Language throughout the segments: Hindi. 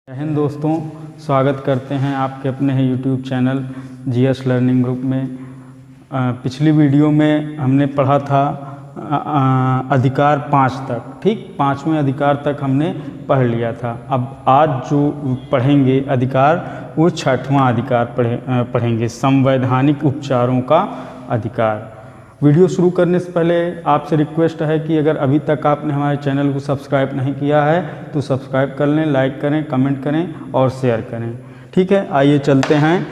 हिंद दोस्तों, स्वागत करते हैं आपके अपने हैं YouTube channel GS learning group में। पिछली वीडियो में हमने पढ़ा था अधिकार 5 तक, ठीक 5वें अधिकार तक हमने पढ़ लिया था। अब आज जो पढ़ेंगे अधिकार वो 6वां अधिकार पढ़ेंगे, संवैधानिक उपचारों का अधिकार। वीडियो शुरू करने से पहले आपसे रिक्वेस्ट है कि अगर अभी तक आपने हमारे चैनल को सब्सक्राइब नहीं किया है तो सब्सक्राइब कर लें, लाइक करें, कमेंट करें और शेयर करें। ठीक है, आइए चलते हैं।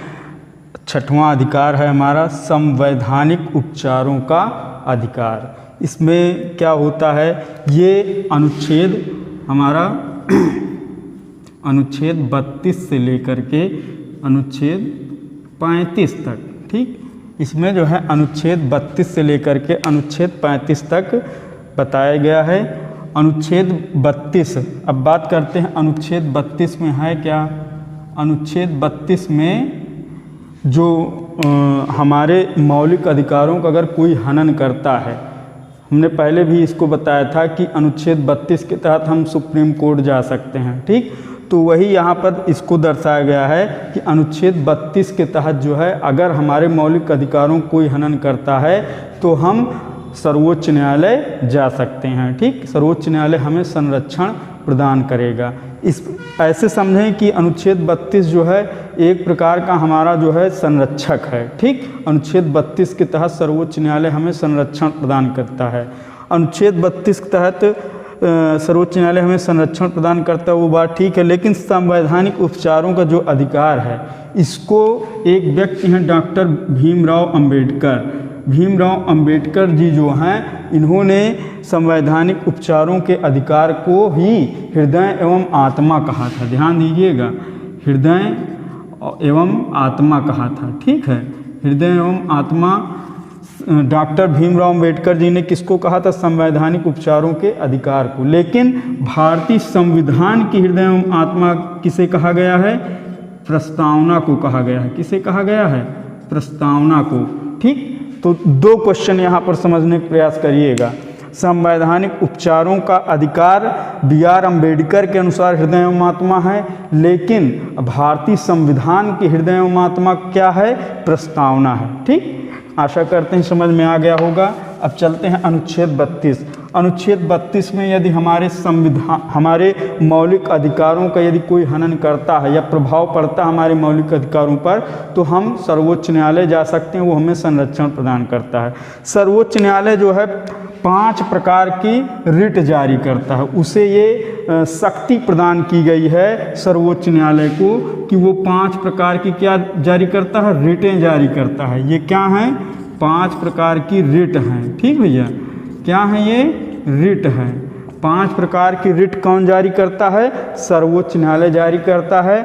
6वां अधिकार है हमारा संवैधानिक उपचारों का अधिकार। इसमें क्या होता है, ये अनुच्छेद हमारा अनुच्छेद 32 से लेकर के अनुच्छेद 35 तक, ठीक, इसमें जो है अनुच्छेद 32 से लेकर के अनुच्छेद 35 तक बताया गया है। अनुच्छेद 32, अब बात करते हैं अनुच्छेद 32 में है क्या। अनुच्छेद 32 में जो हमारे मौलिक अधिकारों का अगर कोई हनन करता है, हमने पहले भी इसको बताया था कि अनुच्छेद 32 के तहत हम सुप्रीम कोर्ट जा सकते हैं, ठीक। तो वही यहाँ पर इसको दर्शाया गया है कि अनुच्छेद 32 के तहत जो है अगर हमारे मौलिक अधिकारों को कोई हनन करता है तो हम सर्वोच्च न्यायालय जा सकते हैं, ठीक। सर्वोच्च न्यायालय हमें संरक्षण प्रदान करेगा। इस ऐसे समझें कि अनुच्छेद 32 जो है एक प्रकार का हमारा जो है संरक्षक है, ठीक। अनुच्छेद 32 के तहत सर्वोच्च न्यायालय हमें संरक्षण प्रदान करता है। अनुच्छेद 32 के तहत सर्वोच्च न्यायालय हमें संरक्षण प्रदान करता है, वो बात ठीक है, लेकिन संवैधानिक उपचारों का जो अधिकार है इसको एक व्यक्ति हैं डॉक्टर भीमराव अंबेडकर जी जो हैं, इन्होंने संवैधानिक उपचारों के अधिकार को ही हृदय एवं आत्मा कहा था। ध्यान दीजिएगा, हृदय एवं आत्मा कहा था, ठीक है। हृदय एवं आत्मा डॉक्टर भीमराव अंबेडकर जी ने किसको कहा था, संवैधानिक उपचारों के अधिकार को। लेकिन भारतीय संविधान की हृदय एवं आत्मा किसे कहा गया है, प्रस्तावना को कहा गया है। किसे कहा गया है, प्रस्तावना को, ठीक। तो 2 क्वेश्चन यहाँ पर समझने का प्रयास करिएगा। संवैधानिक उपचारों का अधिकार BR अम्बेडकर के अनुसार हृदय एवं आत्मा है, लेकिन भारतीय संविधान की हृदय एवं आत्मा क्या है, प्रस्तावना है, ठीक। आशा करते हैं समझ में आ गया होगा। अब चलते हैं अनुच्छेद 32। अनुच्छेद 32 में यदि हमारे मौलिक अधिकारों का यदि कोई हनन करता है या प्रभाव पड़ता है हमारे मौलिक अधिकारों पर, तो हम सर्वोच्च न्यायालय जा सकते हैं, वो हमें संरक्षण प्रदान करता है। सर्वोच्च न्यायालय जो है 5 प्रकार की रिट जारी करता है, उसे ये शक्ति प्रदान की गई है सर्वोच्च न्यायालय को कि वो 5 प्रकार की क्या जारी करता है, रिटें जारी करता है। ये क्या हैं, 5 प्रकार की रिट हैं, ठीक भैया। क्या हैं ये, रिट हैं। 5 प्रकार की रिट कौन जारी करता है, सर्वोच्च न्यायालय जारी करता है।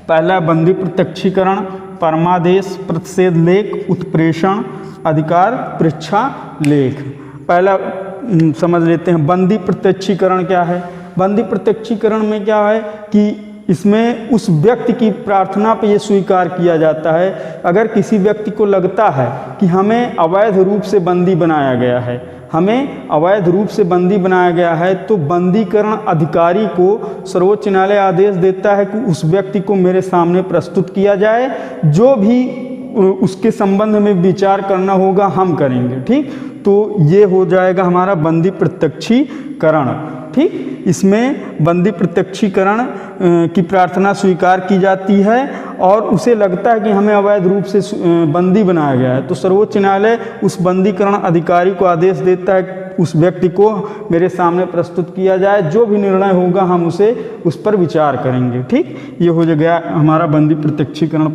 पहला बंदी प्रत्यक्षीकरण, परमादेश, प्रतिषेध लेख, उत्प्रेषण अधिकार, परीक्षा लेख। पहला समझ लेते हैं बंदी प्रत्यक्षीकरण क्या है। बंदी प्रत्यक्षीकरण में क्या है कि इसमें उस व्यक्ति की प्रार्थना पे ये स्वीकार किया जाता है, अगर किसी व्यक्ति को लगता है कि हमें अवैध रूप से बंदी बनाया गया है, तो बंदीकरण अधिकारी को सर्वोच्च न्यायालय आदेश देता है कि उस व्यक्ति को मेरे सामने प्रस्तुत किया जाए, जो भी उसके संबंध में विचार करना होगा हम करेंगे, ठीक। तो ये हो जाएगा हमारा बंदी प्रत्यक्षीकरण, ठीक। इसमें बंदी प्रत्यक्षीकरण की प्रार्थना स्वीकार की जाती है और उसे लगता है कि हमें अवैध रूप से बंदी बनाया गया है, तो सर्वोच्च न्यायालय उस बंदीकरण अधिकारी को आदेश देता है उस व्यक्ति को मेरे सामने प्रस्तुत किया जाए, जो भी निर्णय होगा हम उस पर विचार करेंगे, ठीक। ये हो गया हमारा बंदी प्रत्यक्षीकरण।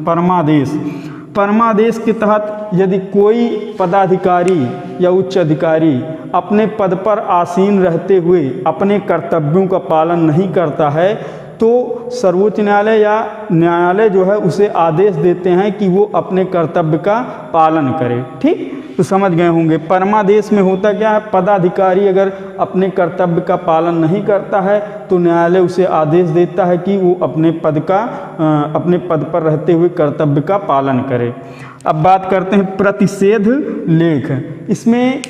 परमादेश के तहत यदि कोई पदाधिकारी या उच्च अधिकारी अपने पद पर आसीन रहते हुए अपने कर्तव्यों का पालन नहीं करता है, तो सर्वोच्च न्यायालय या न्यायालय जो है उसे आदेश देते हैं कि वो अपने कर्तव्य का पालन करे, ठीक। तो समझ गए होंगे परमादेश में होता क्या है, पदाधिकारी अगर अपने कर्तव्य का पालन नहीं करता है तो न्यायालय उसे आदेश देता है कि वो अपने पद पर रहते हुए कर्तव्य का पालन करे। अब बात करते हैं प्रतिषेध लेख। इसमें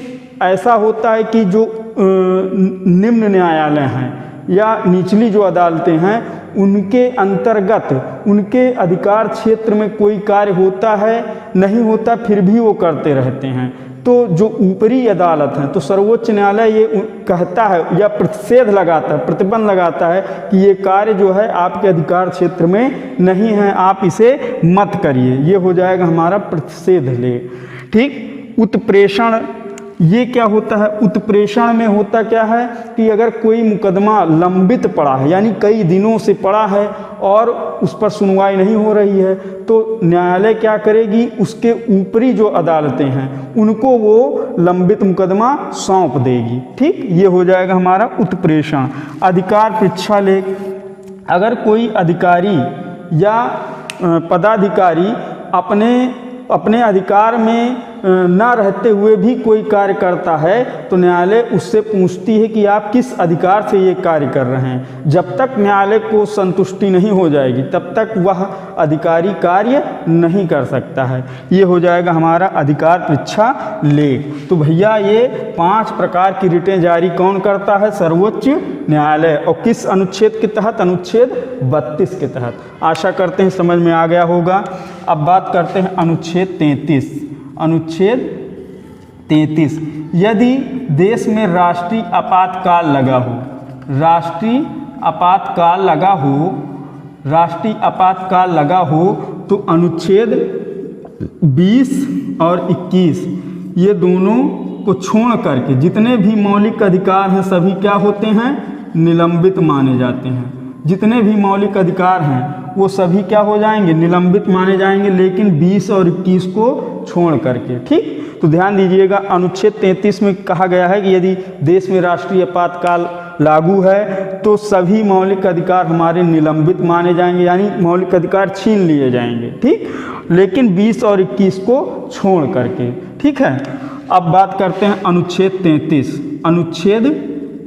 ऐसा होता है कि जो निम्न न्यायालय हैं या निचली जो अदालतें हैं उनके अंतर्गत उनके अधिकार क्षेत्र में कोई कार्य होता है नहीं होता, फिर भी वो करते रहते हैं। तो जो ऊपरी अदालत है, तो सर्वोच्च न्यायालय ये कहता है या प्रतिषेध लगाता है, प्रतिबंध लगाता है कि ये कार्य जो है आपके अधिकार क्षेत्र में नहीं है, आप इसे मत करिए। ये हो जाएगा हमारा प्रतिषेध लेख। ठीक। उत्प्रेषण, ये क्या होता है? उत्प्रेषण में होता क्या है कि अगर कोई मुकदमा लंबित पड़ा है, यानी कई दिनों से पड़ा है और उस पर सुनवाई नहीं हो रही है, तो न्यायालय क्या करेगी, उसके ऊपरी जो अदालतें हैं उनको वो लंबित मुकदमा सौंप देगी। ठीक। ये हो जाएगा हमारा उत्प्रेषण। अधिकार परीक्षा लेख, अगर कोई अधिकारी या पदाधिकारी अपने अधिकार में न रहते हुए भी कोई कार्य करता है तो न्यायालय उससे पूछती है कि आप किस अधिकार से ये कार्य कर रहे हैं। जब तक न्यायालय को संतुष्टि नहीं हो जाएगी तब तक वह अधिकारी कार्य नहीं कर सकता है। ये हो जाएगा हमारा अधिकार परीक्षा लेख। तो भैया ये 5 प्रकार की रिटें जारी कौन करता है? सर्वोच्च न्यायालय। और किस अनुच्छेद के तहत? अनुच्छेद 32 के तहत। आशा करते हैं समझ में आ गया होगा। अब बात करते हैं अनुच्छेद 33। अनुच्छेद 33, यदि देश में राष्ट्रीय आपातकाल लगा हो, राष्ट्रीय आपातकाल लगा हो, राष्ट्रीय आपातकाल लगा हो तो अनुच्छेद 20 और 21 ये दोनों को छोड़ करके जितने भी मौलिक अधिकार हैं सभी क्या होते हैं? निलंबित माने जाते हैं। जितने भी मौलिक अधिकार हैं वो सभी क्या हो जाएंगे? निलंबित माने जाएंगे, लेकिन 20 और 21 को छोड़ करके। ठीक। तो ध्यान दीजिएगा, अनुच्छेद 33 में कहा गया है कि यदि देश में राष्ट्रीय आपातकाल लागू है तो सभी मौलिक अधिकार हमारे निलंबित माने जाएंगे, यानी मौलिक अधिकार छीन लिए जाएंगे। ठीक। लेकिन 20 और 21 को छोड़ करके। ठीक है। अब बात करते हैं अनुच्छेद 33। अनुच्छेद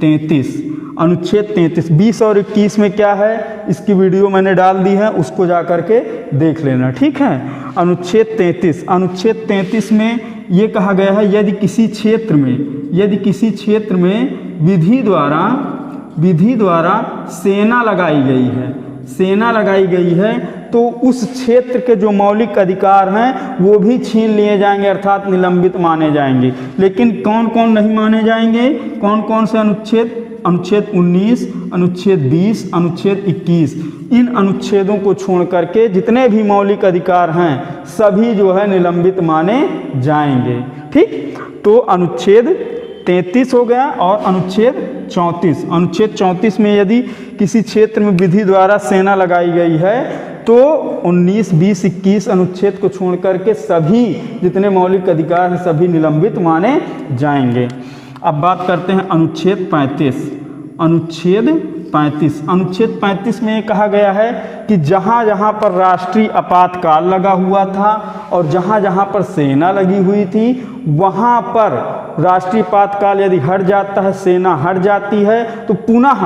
33, अनुच्छेद 33 20 और 21 में क्या है, इसकी वीडियो मैंने डाल दी है, उसको जा कर के देख लेना। ठीक है। अनुच्छेद 33, अनुच्छेद 33 में ये कहा गया है यदि किसी क्षेत्र में विधि द्वारा सेना लगाई गई है, सेना लगाई गई है तो उस क्षेत्र के जो मौलिक अधिकार हैं वो भी छीन लिए जाएंगे, अर्थात निलंबित माने जाएंगे। लेकिन कौन कौन नहीं माने जाएंगे? कौन कौन से अनुच्छेद? अनुच्छेद 19, अनुच्छेद 20, अनुच्छेद 21। इन अनुच्छेदों को छोड़ करके जितने भी मौलिक अधिकार हैं सभी जो है निलंबित माने जाएंगे। ठीक। तो अनुच्छेद 33 हो गया। और अनुच्छेद 34, अनुच्छेद 34 में यदि किसी क्षेत्र में विधि द्वारा सेना लगाई गई है तो 19, 20, 21 अनुच्छेद को छोड़ करके सभी जितने मौलिक अधिकार हैं सभी निलंबित माने जाएंगे। अब बात करते हैं अनुच्छेद 35। अनुच्छेद 35, अनुच्छेद 35 में ये कहा गया है कि जहाँ जहाँ पर राष्ट्रीय आपातकाल लगा हुआ था और जहाँ जहाँ पर सेना लगी हुई थी वहाँ पर राष्ट्रीय आपातकाल यदि हट जाता है, सेना हट जाती है तो पुनः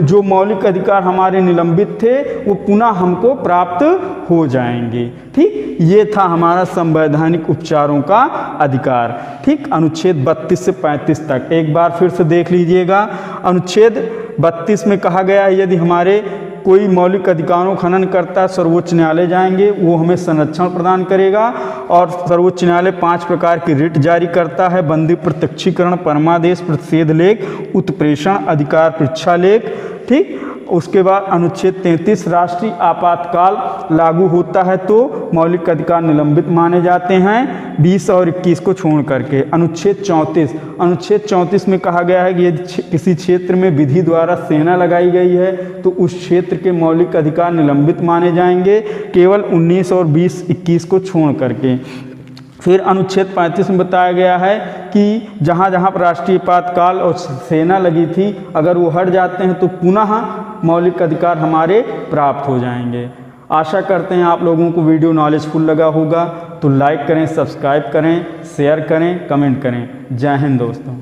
जो मौलिक अधिकार हमारे निलंबित थे वो पुनः हमको प्राप्त हो जाएंगे। ठीक। ये था हमारा संवैधानिक उपचारों का अधिकार। ठीक। अनुच्छेद 32 से 35 तक एक बार फिर से देख लीजिएगा। अनुच्छेद 32 में कहा गया है यदि हमारे कोई मौलिक अधिकारों का हनन करता है सर्वोच्च न्यायालय जाएंगे, वो हमें संरक्षण प्रदान करेगा। और सर्वोच्च न्यायालय 5 प्रकार की रिट जारी करता है: बंदी प्रत्यक्षीकरण, परमादेश, प्रतिषेध लेख, उत्प्रेषण, अधिकार परीक्षा लेख। ठीक। उसके बाद अनुच्छेद 33 राष्ट्रीय आपातकाल लागू होता है तो मौलिक अधिकार निलंबित माने जाते हैं 20 और 21 को छोड़ करके। अनुच्छेद 34, अनुच्छेद 34 में कहा गया है कि यदि किसी क्षेत्र में विधि द्वारा सेना लगाई गई है तो उस क्षेत्र के मौलिक अधिकार निलंबित माने जाएंगे, केवल 19 और 20, 21 को छोड़ करके। फिर अनुच्छेद 35 में बताया गया है कि जहाँ जहाँ पर राष्ट्रीय आपातकाल और सेना लगी थी अगर वो हट जाते हैं तो पुनः मौलिक अधिकार हमारे प्राप्त हो जाएंगे। आशा करते हैं आप लोगों को वीडियो नॉलेजफुल लगा होगा, तो लाइक करें, सब्सक्राइब करें, शेयर करें, कमेंट करें। जय हिंद दोस्तों।